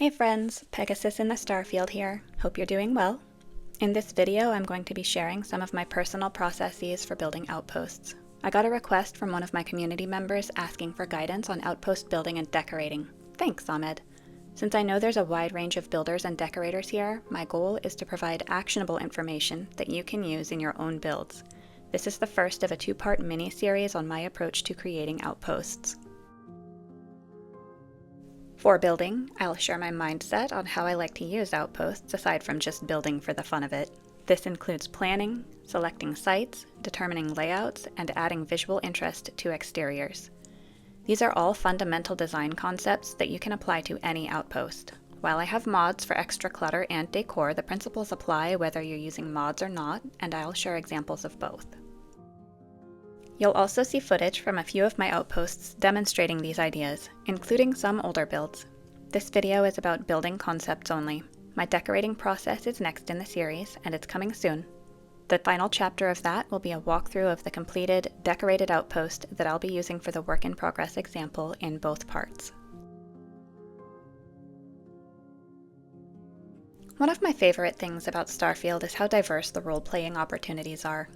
Hey friends, Pegasus in the Starfield here. Hope you're doing well. In this video, I'm going to be sharing some of my personal processes for building outposts. I got a request from one of my community members asking for guidance on outpost building and decorating. Thanks, Ahmed. Since I know there's a wide range of builders and decorators here, my goal is to provide actionable information that you can use in your own builds. This is the first of a two-part mini-series on my approach to creating outposts. For building, I'll share my mindset on how I like to use outposts aside from just building for the fun of it. This includes planning, selecting sites, determining layouts, and adding visual interest to exteriors. These are all fundamental design concepts that you can apply to any outpost. While I have mods for extra clutter and decor, the principles apply whether you're using mods or not, and I'll share examples of both. You'll also see footage from a few of my outposts demonstrating these ideas, including some older builds. This video is about building concepts only. My decorating process is next in the series, and it's coming soon. The final chapter of that will be a walkthrough of the completed, decorated outpost that I'll be using for the work-in-progress example in both parts. One of my favorite things about Starfield is how diverse the role-playing opportunities are.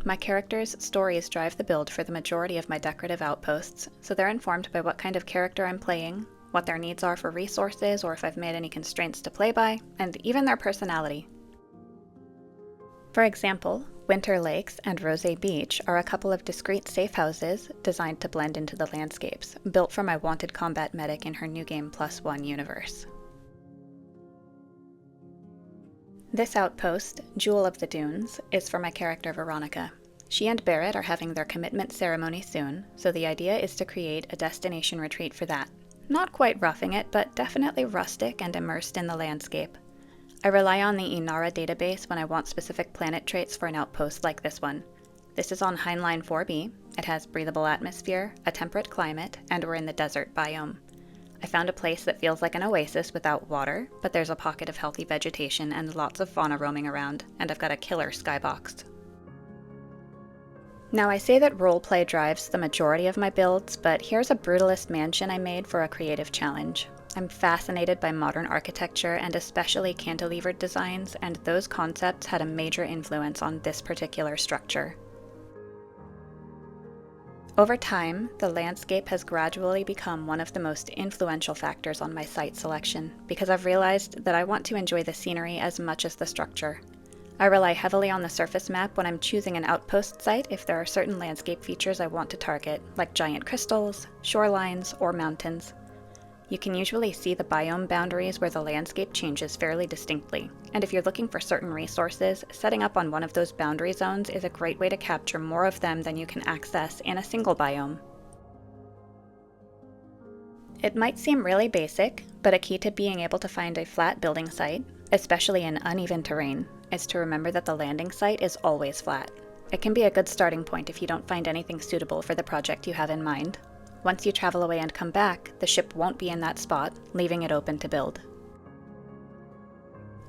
My characters' stories drive the build for the majority of my decorative outposts, so they're informed by what kind of character I'm playing, what their needs are for resources or if I've made any constraints to play by, and even their personality. For example, Winter Lakes and Rose Beach are a couple of discrete safe houses designed to blend into the landscapes, built for my wanted combat medic in her New Game +1 universe. This outpost, Jewel of the Dunes, is for my character Veronica. She and Barrett are having their commitment ceremony soon, so the idea is to create a destination retreat for that. Not quite roughing it, but definitely rustic and immersed in the landscape. I rely on the INARA database when I want specific planet traits for an outpost like this one. This is on Heinlein 4b, it has breathable atmosphere, a temperate climate, and we're in the desert biome. I found a place that feels like an oasis without water, but there's a pocket of healthy vegetation and lots of fauna roaming around, and I've got a killer skybox. Now I say that roleplay drives the majority of my builds, but here's a brutalist mansion I made for a creative challenge. I'm fascinated by modern architecture and especially cantilevered designs, and those concepts had a major influence on this particular structure. Over time, the landscape has gradually become one of the most influential factors on my site selection, because I've realized that I want to enjoy the scenery as much as the structure. I rely heavily on the surface map when I'm choosing an outpost site if there are certain landscape features I want to target, like giant crystals, shorelines, or mountains. You can usually see the biome boundaries where the landscape changes fairly distinctly, and if you're looking for certain resources, setting up on one of those boundary zones is a great way to capture more of them than you can access in a single biome. It might seem really basic, but a key to being able to find a flat building site, especially in uneven terrain, is to remember that the landing site is always flat. It can be a good starting point if you don't find anything suitable for the project you have in mind. Once you travel away and come back, the ship won't be in that spot, leaving it open to build.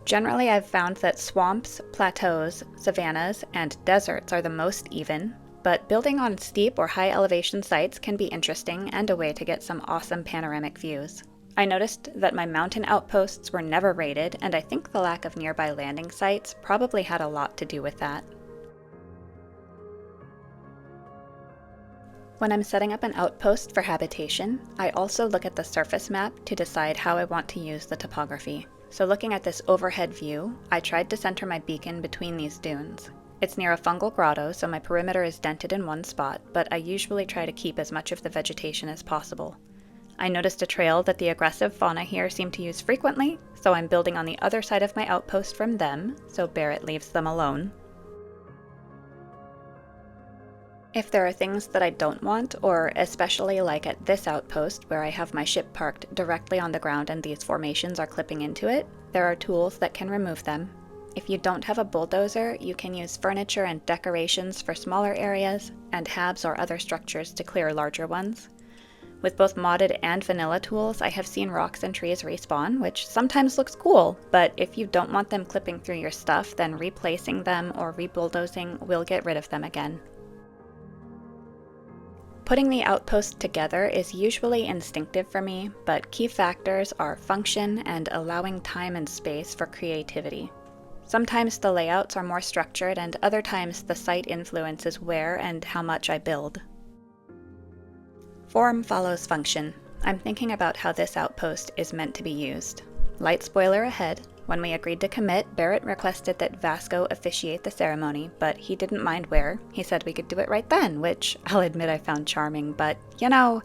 Generally, I've found that swamps, plateaus, savannas, and deserts are the most even, but building on steep or high elevation sites can be interesting and a way to get some awesome panoramic views. I noticed that my mountain outposts were never raided, and I think the lack of nearby landing sites probably had a lot to do with that. When I'm setting up an outpost for habitation, I also look at the surface map to decide how I want to use the topography. So looking at this overhead view, I tried to center my beacon between these dunes. It's near a fungal grotto, so my perimeter is dented in one spot, but I usually try to keep as much of the vegetation as possible. I noticed a trail that the aggressive fauna here seem to use frequently, so I'm building on the other side of my outpost from them, so Barrett leaves them alone. If there are things that I don't want, or especially like at this outpost where I have my ship parked directly on the ground and these formations are clipping into it, there are tools that can remove them. If you don't have a bulldozer, you can use furniture and decorations for smaller areas, and habs or other structures to clear larger ones. With both modded and vanilla tools, I have seen rocks and trees respawn, which sometimes looks cool, but if you don't want them clipping through your stuff, then replacing them or rebulldozing will get rid of them again. Putting the outpost together is usually instinctive for me, but key factors are function and allowing time and space for creativity. Sometimes the layouts are more structured, and other times the site influences where and how much I build. Form follows function. I'm thinking about how this outpost is meant to be used. Light spoiler ahead. When we agreed to commit, Barrett requested that Vasco officiate the ceremony, but he didn't mind where. He said we could do it right then, which I'll admit I found charming, but, you know,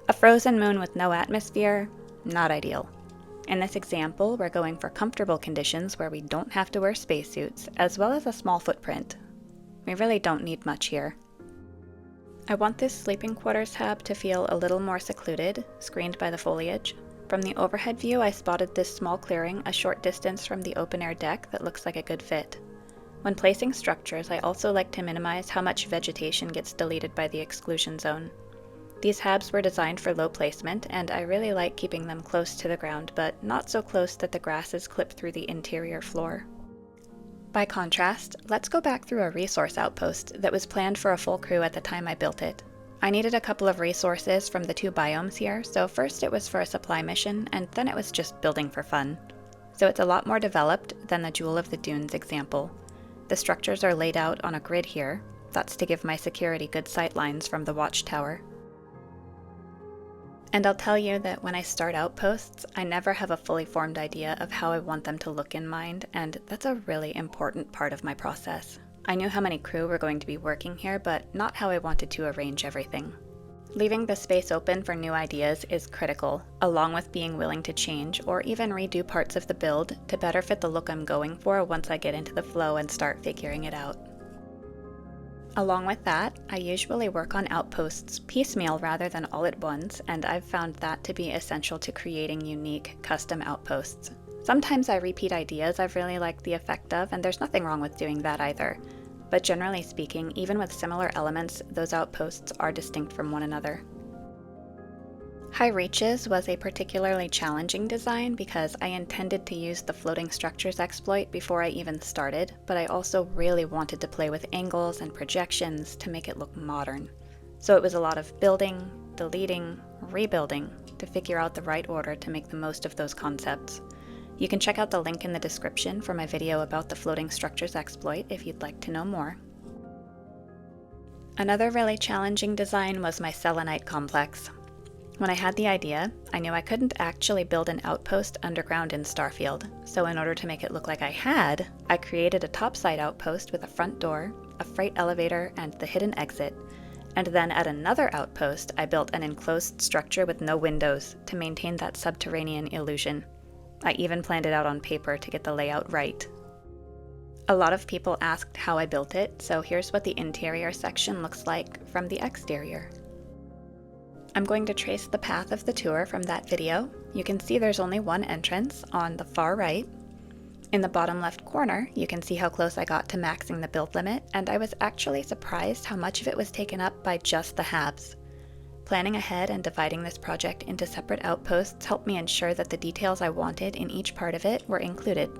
a frozen moon with no atmosphere, not ideal. In this example, we're going for comfortable conditions where we don't have to wear spacesuits, as well as a small footprint. We really don't need much here. I want this sleeping quarters hab to feel a little more secluded, screened by the foliage. From the overhead view, I spotted this small clearing a short distance from the open-air deck that looks like a good fit. When placing structures, I also like to minimize how much vegetation gets deleted by the exclusion zone. These habs were designed for low placement, and I really like keeping them close to the ground, but not so close that the grasses clip through the interior floor. By contrast, let's go back through a resource outpost that was planned for a full crew at the time I built it. I needed a couple of resources from the 2 biomes here, so first it was for a supply mission, and then it was just building for fun. So it's a lot more developed than the Jewel of the Dunes example. The structures are laid out on a grid here. That's to give my security good sight lines from the watchtower. And I'll tell you that when I start outposts, I never have a fully formed idea of how I want them to look in mind, and that's a really important part of my process. I knew how many crew were going to be working here, but not how I wanted to arrange everything. Leaving the space open for new ideas is critical, along with being willing to change or even redo parts of the build to better fit the look I'm going for once I get into the flow and start figuring it out. Along with that, I usually work on outposts piecemeal rather than all at once, and I've found that to be essential to creating unique, custom outposts. Sometimes I repeat ideas I've really liked the effect of, and there's nothing wrong with doing that either. But generally speaking, even with similar elements, those outposts are distinct from one another. High Reaches was a particularly challenging design because I intended to use the floating structures exploit before I even started, but I also really wanted to play with angles and projections to make it look modern. So it was a lot of building, deleting, rebuilding to figure out the right order to make the most of those concepts. You can check out the link in the description for my video about the floating structures exploit if you'd like to know more. Another really challenging design was my selenite complex. When I had the idea, I knew I couldn't actually build an outpost underground in Starfield, so in order to make it look like I had, I created a topside outpost with a front door, a freight elevator, and the hidden exit, and then at another outpost I built an enclosed structure with no windows to maintain that subterranean illusion. I even planned it out on paper to get the layout right. A lot of people asked how I built it, so here's what the interior section looks like from the exterior. I'm going to trace the path of the tour from that video. You can see there's only one entrance on the far right. In the bottom left corner, you can see how close I got to maxing the build limit, and I was actually surprised how much of it was taken up by just the habs. Planning ahead and dividing this project into separate outposts helped me ensure that the details I wanted in each part of it were included.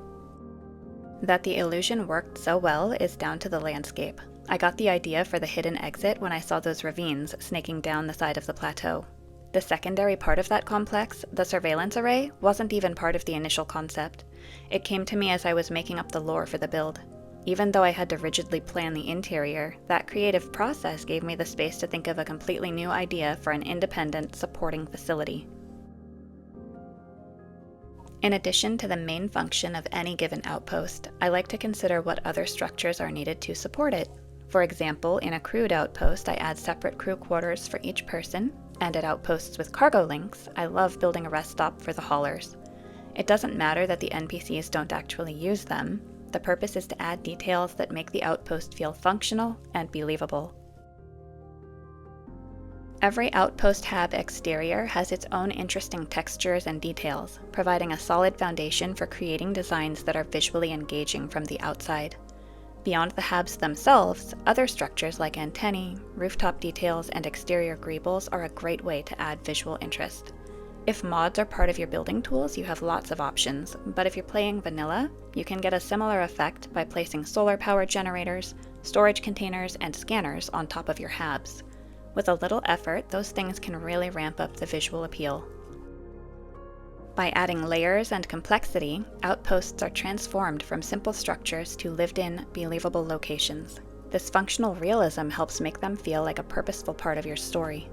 That the illusion worked so well is down to the landscape. I got the idea for the hidden exit when I saw those ravines snaking down the side of the plateau. The secondary part of that complex, the surveillance array, wasn't even part of the initial concept. It came to me as I was making up the lore for the build. Even though I had to rigidly plan the interior, that creative process gave me the space to think of a completely new idea for an independent, supporting facility. In addition to the main function of any given outpost, I like to consider what other structures are needed to support it. For example, in a crewed outpost, I add separate crew quarters for each person, and at outposts with cargo links, I love building a rest stop for the haulers. It doesn't matter that the NPCs don't actually use them. The purpose is to add details that make the outpost feel functional and believable. Every outpost hab exterior has its own interesting textures and details, providing a solid foundation for creating designs that are visually engaging from the outside. Beyond the habs themselves, other structures like antennae, rooftop details, and exterior greebles are a great way to add visual interest. If mods are part of your building tools, you have lots of options, but if you're playing vanilla, you can get a similar effect by placing solar power generators, storage containers, and scanners on top of your habs. With a little effort, those things can really ramp up the visual appeal. By adding layers and complexity, outposts are transformed from simple structures to lived-in, believable locations. This functional realism helps make them feel like a purposeful part of your story.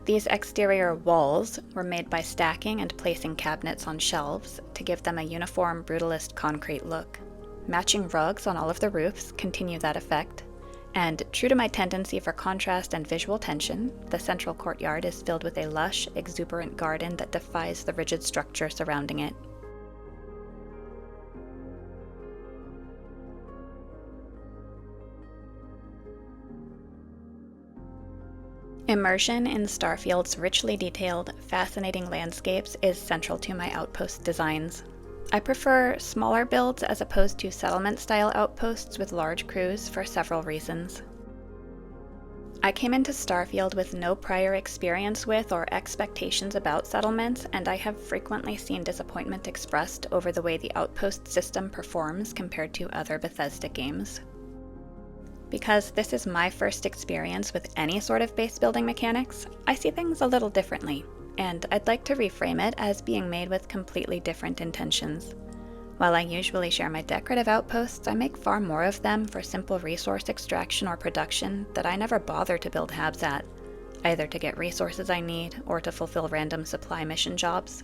These exterior walls were made by stacking and placing cabinets on shelves to give them a uniform, brutalist concrete look. Matching rugs on all of the roofs continue that effect. And true to my tendency for contrast and visual tension, the central courtyard is filled with a lush, exuberant garden that defies the rigid structure surrounding it. Immersion in Starfield's richly detailed, fascinating landscapes is central to my outpost designs. I prefer smaller builds as opposed to settlement-style outposts with large crews for several reasons. I came into Starfield with no prior experience with or expectations about settlements, and I have frequently seen disappointment expressed over the way the Outpost system performs compared to other Bethesda games. Because this is my first experience with any sort of base building mechanics, I see things a little differently, and I'd like to reframe it as being made with completely different intentions. While I usually share my decorative outposts, I make far more of them for simple resource extraction or production that I never bother to build habs at, either to get resources I need or to fulfill random supply mission jobs.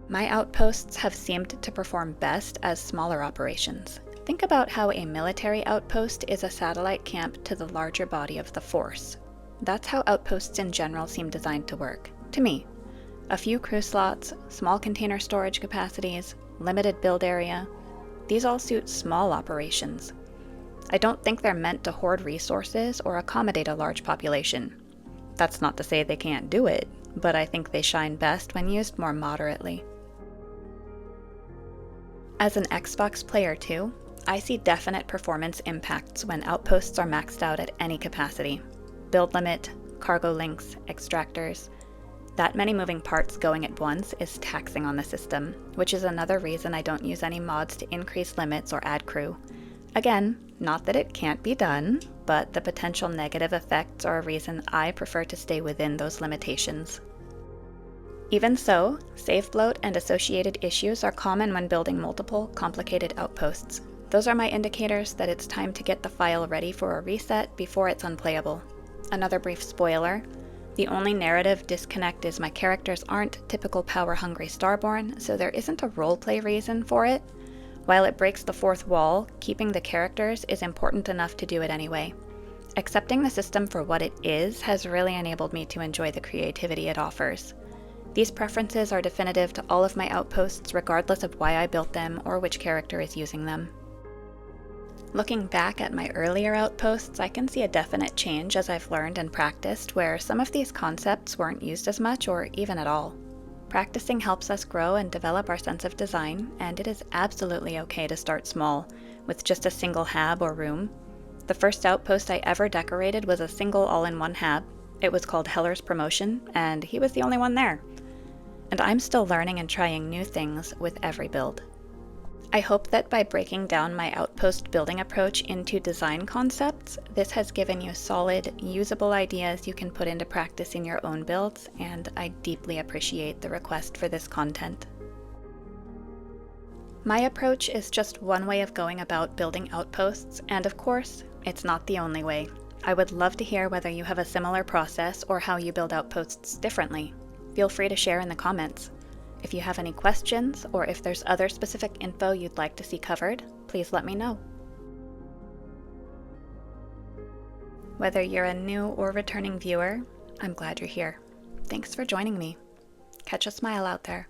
My outposts have seemed to perform best as smaller operations. Think about how a military outpost is a satellite camp to the larger body of the force. That's how outposts in general seem designed to work, to me. A few crew slots, small container storage capacities, limited build area. These all suit small operations. I don't think they're meant to hoard resources or accommodate a large population. That's not to say they can't do it, but I think they shine best when used more moderately. As an Xbox player too, I see definite performance impacts when outposts are maxed out at any capacity. Build limit, cargo links, extractors. That many moving parts going at once is taxing on the system, which is another reason I don't use any mods to increase limits or add crew. Again, not that it can't be done, but the potential negative effects are a reason I prefer to stay within those limitations. Even so, save bloat and associated issues are common when building multiple, complicated outposts. Those are my indicators that it's time to get the file ready for a reset before it's unplayable. Another brief spoiler, the only narrative disconnect is my characters aren't typical power-hungry Starborn, so there isn't a roleplay reason for it. While it breaks the fourth wall, keeping the characters is important enough to do it anyway. Accepting the system for what it is has really enabled me to enjoy the creativity it offers. These preferences are definitive to all of my outposts regardless of why I built them or which character is using them. Looking back at my earlier outposts, I can see a definite change as I've learned and practiced where some of these concepts weren't used as much or even at all. Practicing helps us grow and develop our sense of design, and it is absolutely okay to start small, with just a single hab or room. The first outpost I ever decorated was a single all-in-one hab. It was called Heller's Promotion, and he was the only one there. And I'm still learning and trying new things with every build. I hope that by breaking down my outpost building approach into design concepts, this has given you solid, usable ideas you can put into practice in your own builds, and I deeply appreciate the request for this content. My approach is just one way of going about building outposts, and of course, it's not the only way. I would love to hear whether you have a similar process or how you build outposts differently. Feel free to share in the comments. If you have any questions, or if there's other specific info you'd like to see covered, please let me know. Whether you're a new or returning viewer, I'm glad you're here. Thanks for joining me. Catch a smile out there.